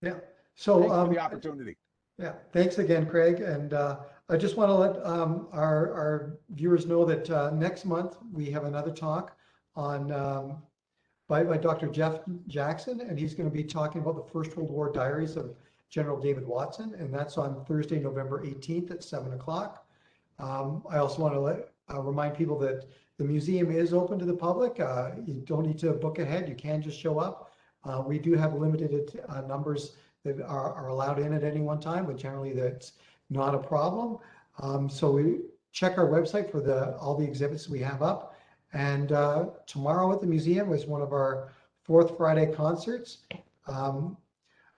Speaker 1: Yeah. So
Speaker 2: thanks for the opportunity.
Speaker 1: Yeah. Thanks again, Craig. And I just want to let our viewers know that next month we have another talk on by Dr. Jeff Jackson, and he's going to be talking about the First World War diaries of General David Watson, and that's on Thursday, November 18th at 7 o'clock. I also want to remind people that the museum is open to the public. You don't need to book ahead. You can just show up. We do have limited numbers that are allowed in at any one time, but generally that's not a problem. So we check our website for all the exhibits we have up. And tomorrow at the museum is one of our Fourth Friday concerts.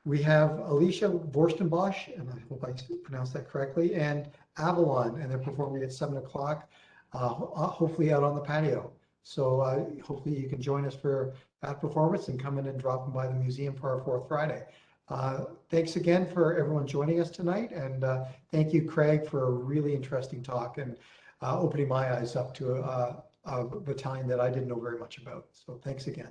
Speaker 1: We have Alicia Vorstenbosch, and I hope I pronounced that correctly, and Avalon, and they're performing at 7 o'clock, hopefully out on the patio. So hopefully you can join us for that performance and come in and drop by the museum for our Fourth Friday. Thanks again for everyone joining us tonight, and thank you, Craig, for a really interesting talk and opening my eyes up to a battalion that I didn't know very much about. So thanks again.